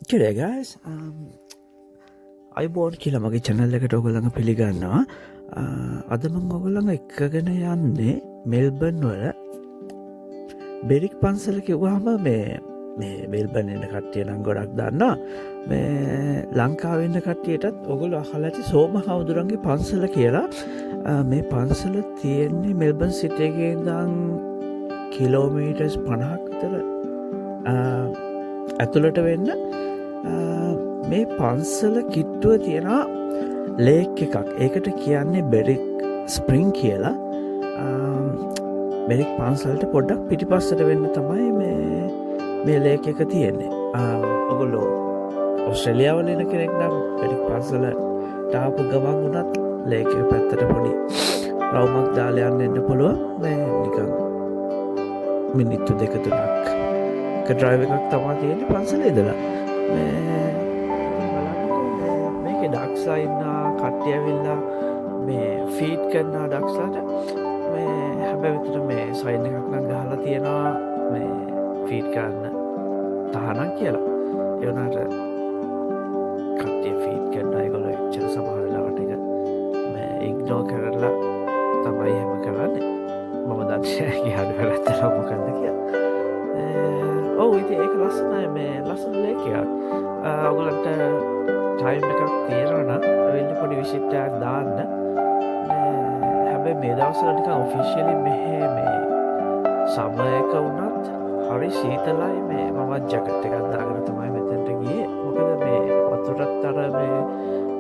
G'day guys. අයිබෝන් කියලා මගේ චැනල් එකට ඔගොල්ලඟ පිළිගන්නවා. අද මං ඔගොල්ලඟ එක්කගෙන යන්නේ මෙල්බර්න් වල බෙරික් පන්සල කිව්වහම මේ මෙල්බර්න් එන්න කට්ටිය නම් ගොඩක් දන්නවා. මේ ලංකාවේ ඉන්න කට්ටියටත් ඔගොල්ලෝ අහලා ඇති සෝම හාමුදුරන්ගේ පන්සල කියලා. මේ පන්සල තියෙන්නේ මෙල්බර්න් සිටි එකේ ඉඳන් කිලෝමීටර්ස් 50ක් විතර ඇතුළට වෙන්න. මේ පන්සල කිට්ටුව තියෙනවා ලේක් එකක්. ඒකට කියන්නේ බෙරික් ස්ප්‍රිං කියලා. බෙරික් පන්සලට පොඩ්ඩක් පිටිපස්සට වෙන්න තමයි මේ ලේක් එක තියෙන්නේ. ඔගොල්ලෝ ඔස්ට්‍රේලියාවල එන කෙනෙක් නම් බෙරික් පන්සල ටාපු ගමන් වුණත් ලේක් එක පැත්තට පොඩි රවුමක් දාලා යන්න එන්න පුළුවන්. මේ නිකන් මිනිත්තු 2-3ක් ඩ්‍රයිව් එකක් තමයි තියෙන්නේ පන්සලේ ඉඳලා. මේක ඩක්ස්ලා ඉන්න කට්ටිය ඇවිල්ලා මේ ෆීඩ් කරන ඩක්ස්ලාට මේ හැබැයි විතර මේ සයින් එකක් නම් ගහලා තියෙනවා මේ ෆීඩ් කරන්න තහනම් කියලා. ඒ වුණාට කට්ටිය ෆීඩ් කරන ඒගොල්ලෝ එච්චර සමහර වෙලාවට එක මේ ඉග්නෝර් කරලා තමයි එහෙම කරන්නේ. මම දන්නේ නැහැ වැරද්දට මොකක්ද කියලා. ඔව් ඉතින් ඒක ලස්සනයි. මේ ලස්සන ලේක් එකක්. ඔයගලන්ට ටයිම් එකක් තියෙනවා නම් වෙන්න පොඩි විසිට් එකක් දාන්න. හැබැයි මේ දවස්වල නිකන් ඔෆිෂියලි මෙහෙ මේ සමර් එක වුණත් හරි සීතලයි. මේ මම ජැකට් එකක් දාගෙන තමයි මෙතනට ගියේ. මොකද මේ වතුරත් අර මේ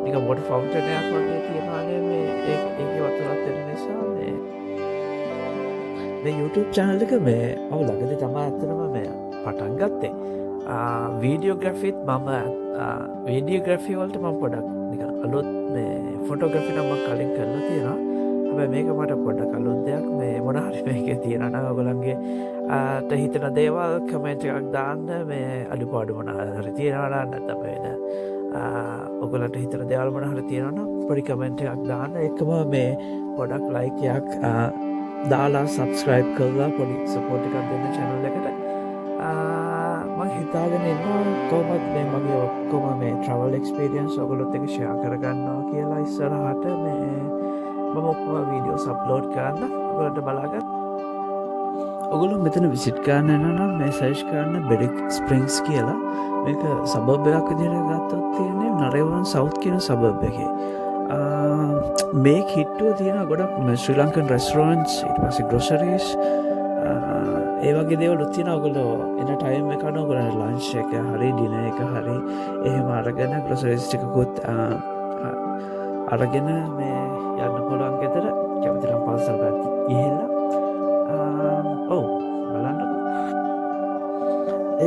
නිකන් වොටර් ෆවුන්ටන් එකක් වගේ තියෙනවානේ මේ ඒකේ වතුරත් එන නිසා මේ YouTube channel එක මේ මම ළඟදී තමයි ඇත්තටම මේ පටන් ගත්තේ. වීඩියෝග්‍රැෆිත් මම වීඩියෝග්‍රැෆි වලට මම පොඩක් නිකන් අලුත් මේ ෆොටෝග්‍රැෆි නම් මම කලින් කරලා තියෙනවා. හැබැයි මේක මට පොඩක් අලුත් දෙයක්. මේ මොන හරි මේකේ තියෙනවා නම් ඔයගොල්ලන්ගේ හිතන දේවල් කමෙන්ට් එකක් දාන්න. මේ අඩුපාඩු මොන හරි තියෙනවා නම් නැත්නම් වෙන ඔයගොල්ලන්ට හිතන දේවල් මොන හරි තියෙනවා නම් පොඩි කමෙන්ට් එකක් දාන්න. එකම මේ පොඩක් ලයික් එකක් දාලා සබස්ක්‍රයිබ් කරලා පොඩි සපෝට් එකක් දෙන්න channel එකට. මම හිතාගෙන ඉන්නවා කොහොමද මේ මගේ ඔක්කොම මේ travel experience ඔයගොල්ලොත් එක්ක share කරගන්නවා කියලා ඉස්සරහට මේ මම ඔක්කොම videos upload කරන්න ඔයගොල්ලන්ට බලාගන්න. ඔයගොල්ලෝ මෙතන visit කරන්න යනවා නම් මේ search කරන්න බෙරික් ස්ප්‍රින්ග්ස් කියලා. මේක suburb එකක් විදිහට ගත්තොත් තියෙන්නේ නරේවරන් south කියන suburb එකේ. මේ කිට්ටුව තියෙන ගොඩක් ශ්‍රී ලංකන් රෙස්ටරන්ට්ස්, ඊට පස්සේ ග්‍රොසරීස්, ඒ වගේ දේවල් තියෙන. ඔයගොල්ලෝ එන ටයිම් එක අනුව ඔයගොල්ලන්ට ලන්ච් එක හරි ඩිනර් එක හරි එහෙම අරගෙන ග්‍රොසරීස් ටිකකුත් අරගෙන මේ යන්න පුළුවන් ගෙදර. කැමති නම් පන්සල් පැත්ත ගිහිල්ලා ඔව් බලන්නකෝ.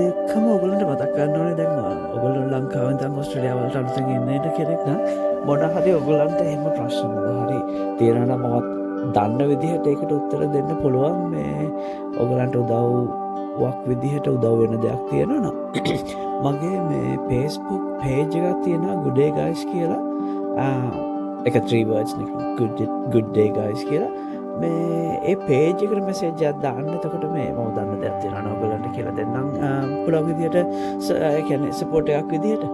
ඒකම ඔයගොල්ලන්ට මතක් කරන්න ඕනේ දැන් ඔයගොල්ලෝ ලංකාවෙන් ඉඳන් ඕස්ට්‍රේලියාව වලට අලුතෙන් එන්න කෙනෙක් නම් මොන හරි ඔයගොල්ලන්ට එහෙම ප්‍රශ්න මොන හරි තියෙනවා නම් මමත් දන්න විදිහට ඒකට උත්තර දෙන්න පුළුවන්. මේ ඔයගොල්ලන්ට උදව්වක් විදිහට උදව් වෙන දෙයක් තියෙනවා නම් මගේ මේ Facebook page එකක් තියෙනවා good day guys කියලා. එක 3 words නේ good day guys කියලා. මේ ඒ page එකට message එකක් දාන්න. එතකොට මේ මම දන්න දෙයක් තියෙනවා ඔයගොල්ලන්ට කියලා දෙන්නම් පුළුවන් විදිහට. ඒ කියන්නේ support එකක් විදිහට.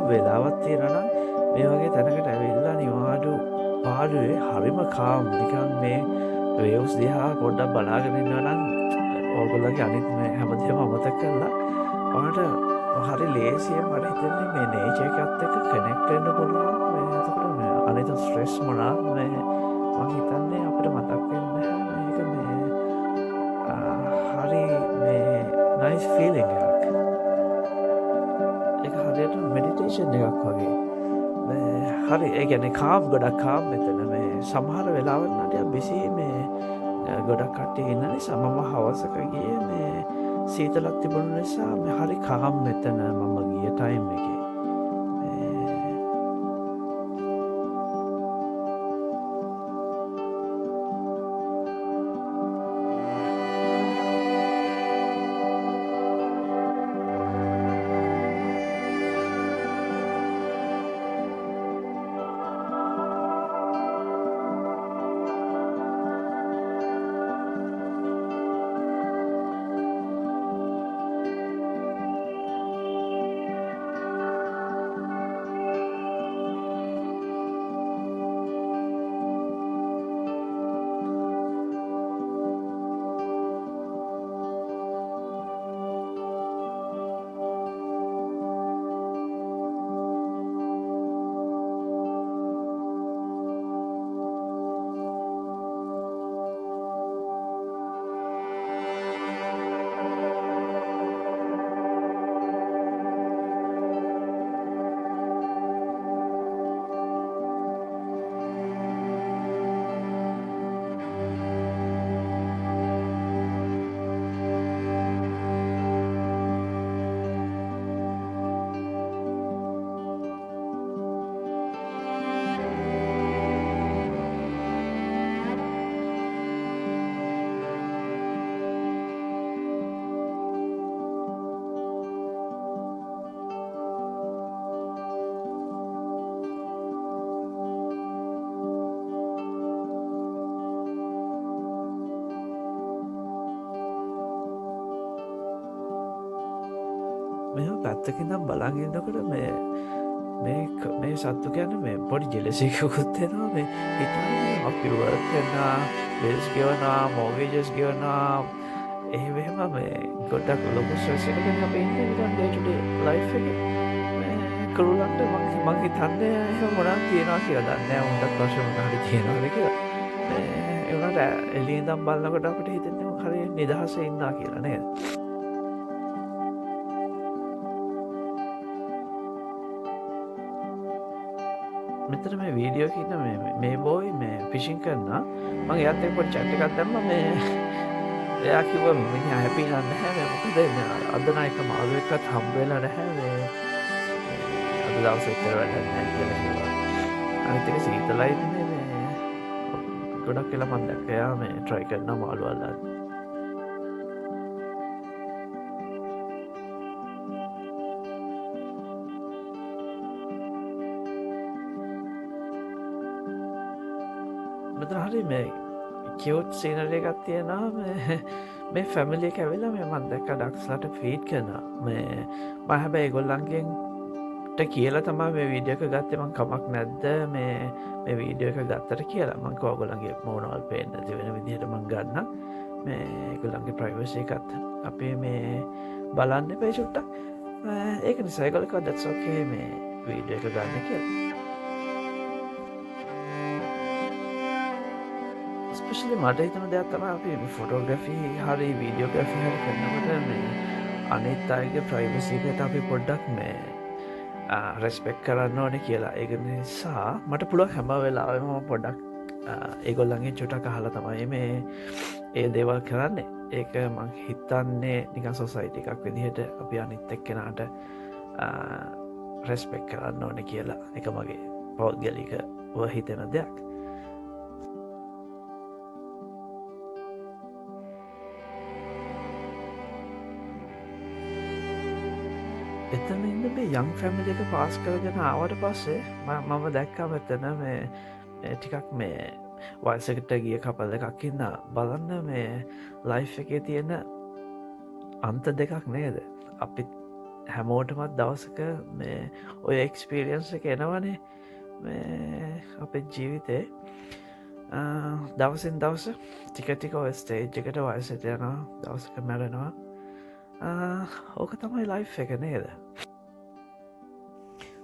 වෙලාවත් තියෙනවා නම් මේ වගේ තැනකට ඇවිල්ලා නිවාඩු පාඩුවේ හරිම කාම් නිකන් මේ වේව්ස් දිහා පොඩ්ඩක් බලාගෙන ඉන්නවා නම් ඕගොල්ලෝගේ අනිත් මේ හැමදේම අමතක කරලා ඔයාලට හරි ලේසියෙන් මට හිතෙන්නේ මේ නේචර් එකත් එක්ක කනෙක්ට් වෙන්න පුළුවන්. මේ එතකොට මේ අනිත් ස්ට්‍රෙස් මොනවාද මේ මම හිතන්නේ අපිට මතක් වෙන්නේ මේක මේ හරි මේ නයිස් ෆීලිං එකක්. මෙඩිටේෂන් එකක් වගේ හරි. ඒ කියන්නේ කාම් ගොඩක් කාම් මෙතන. මේ සමහර වෙලාවට නටිය බිසි මේ ගොඩක් කට්ටිය ඉන්න නිසා මම හවසක ගියේ මේ සීතලක් තිබුණ නිසා මේ හරි කාම් මෙතන මම ගිය ටයිම් එකේ. මෙම පැත්තකින් නම් බලන් ඉන්නකොට මේ සත්තු කියන්න මේ පොඩි ජෙලසිකුත් වෙනවා මේ හිතන්නේ අපි වර්ක් කරනවා බිල්ස් ගෙවනවා මෝර්ගේජස් ගෙවනවා එහෙම මේ ගොඩක් ලොකු ස්ට්‍රෙස් එකකින් අපි ඉන්නේ නිකන් ඩේ ටු ඩේ ලයිෆ් එකේ කරුලන්ට මං හිතන්නේ එහෙම මොනවද තියනවා කියලා දන්නේ නැහැ උන්ටත් ප්‍රශ්න මොනවද තියෙනවද කියලා ඒ වුණාට එළියෙන් ඉඳන් බලනකොට අපිට හිතෙන්නේ හරිය නිදහසේ ඉන්නවා කියලා නේද මෙතන මේ වීඩියෝ කියන මේ බෝයි මේ ෆිෂින් කරනවා මම එයාත් එක්ක පොඩි chat එකක් දැම්මා මේ එයා කිව්වා මිනිහා හැපි නැහැ මේ මොකද අද නම් එක මාළු එක්කත් හම්බ වෙලා නැහැ මේ අද දවසේ ඉතර වැඩක් නැහැ කියලා කිව්වා අනිත් එක සීතලයි මේ ගොඩක් වෙලා මම දැක්කා එයා මේ try කරනවා මාළු අල්ලන්න මෙතන හරි මේ කියවට් සීනරි එකක් තියෙනවා මේ ෆැමිලි එක ඇවිල්ලා මේ මම දැක්කා ඩක්ස්ලාට ෆීඩ් කරනවා මේ මම හැබැයි ඒගොල්ලන්ගෙන්ට කියලා තමයි මේ වීඩියෝ එක ගත්තේ මම කමක් නැද්ද මේ වීඩියෝ එක ගත්තට කියලා මම කිව්වා ඔයගොල්ලන්ගේ මොනවල් පේන්නේ නැති වෙන විදිහට මම ගන්න මේ ඒගොල්ලන්ගේ ප්‍රයිවසි එකත් අපි මේ බලන්න එපා චුට්ටක් ඒක නිසා ඒගොල්ලෝ කිව්වා that's okay මේ වීඩියෝ එක ගන්න කියලා ස්පෙෂලි මට හිතන දෙයක් තමයි අපි ෆොටෝග්‍රැෆි හරි වීඩියෝග්‍රැෆි හරි කරනකොට මේ අනිත් අයගේ ප්‍රයිවසි එකට අපි පොඩ්ඩක් මේ රෙස්පෙක්ට් කරන්න ඕනේ කියලා. ඒක නිසා මට පුළුවන් හැම වෙලාවෙම මම පොඩ්ඩක් ඒගොල්ලන්ගෙන් චුට්ටක් අහලා තමයි මේ ඒ දේවල් කරන්නේ. ඒක මම හිතන්නේ නිකන් සොසයිටි එකක් විදිහට අපි අනිත් එක්කෙනාට රෙස්පෙක්ට් කරන්න ඕනේ කියලා. ඒක මගේ පෞද්ගලිකව හිතෙන දෙයක්. එතන ඉන්න මේ යං ෆැමිලි එක පාස් කරගෙන ආවට පස්සේ මම දැක්කා මෙතන මේ ටිකක් මේ වයසකට ගිය කපල් එකක් ඉන්න බලන්න මේ ලයිෆ් එකේ තියෙන අන්ත දෙකක් නේද අපි හැමෝටමත් දවසක මේ ඔය එක්ස්පීරියන්ස් එක එනවනේ මේ අපේ ජීවිතේ දවසින් දවස ටික ටික ඔය ස්ටේජ් එකට වයසට යනවා දවසක මැරෙනවා ඕක තමයි ලයිෆ් එක නේද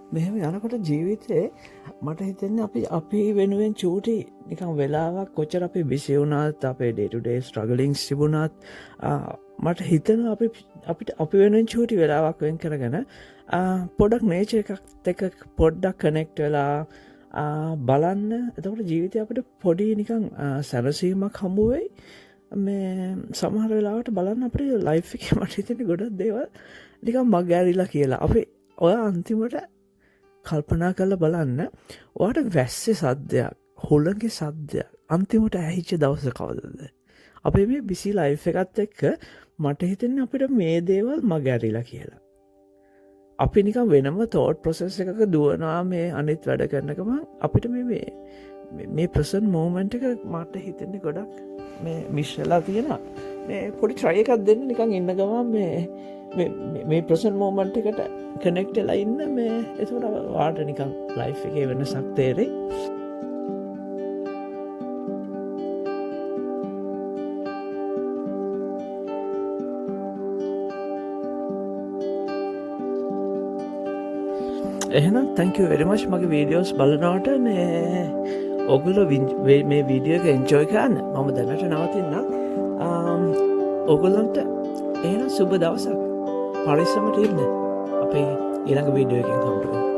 මෙහෙම යනකොට ජීවිතේ මට හිතෙන්නේ අපි වෙනුවෙන් චූටි නිකන් වෙලාවක් කොච්චර අපි බිසි වුණත් අපේ ඩේ ටු ඩේ ස්ට්‍රගලින්ග්ස් තිබුණත් මට හිතෙනවා අපි වෙනුවෙන් චූටි වෙලාවක් වෙන් කරගෙන පොඩක් නේචර් එකත් එක්ක පොඩ්ඩක් කනෙක්ට් වෙලා බලන්න එතකොට ජීවිතේ අපිට පොඩි නිකන් සැනසීමක් හම්බ වෙයි මේ සමහර වෙලාවට බලන්න අපේ ලයිෆ් එකේ මට හිතෙන්නේ ගොඩක් දේවල් නිකන් මග ඇරිලා කියලා. අපි ඔය අන්තිමට කල්පනා කරලා බලන්න ඔයාට වැස්සේ සද්දයක්, හුළඟේ සද්දයක් අන්තිමට ඇහිච්ච දවස කවදද? අපේ මේ බිසි ලයිෆ් එකත් එක්ක මට හිතෙන්නේ අපිට මේ දේවල් මග ඇරිලා කියලා. අපි නිකන් වෙනම thought process එකක දුවනවා මේ අනිත් වැඩ කරනකම අපිට මේ ප්‍රසන්ට් මෝමන්ට් එක මට හිතෙන්නේ ගොඩක් මේ මිස් වෙලා තියෙනවා. මේ පොඩි try එකක් දෙන්න නිකන් ඉන්න ගමන් මේ ප්‍රසන්ට් මෝමන්ට් එකට කනෙක්ට් වෙලා ඉන්න මේ ඒකට වාට නිකන් ලයිෆ් එකේ වෙනසක් තේරෙයි. එහෙනම් thank you very much මගේ වීඩියෝස් බලනවට මේ ඔගොල්ලෝ මේ වීඩියෝ එක එන්ජොයි කරන්න මම දැනට නවතින්න ඔගොල්ලන්ට එහෙනම් සුබ දවසක් පරිස්සමට ඉන්න අපේ ඊළඟ වීඩියෝ එකකින් හම්බ වෙමු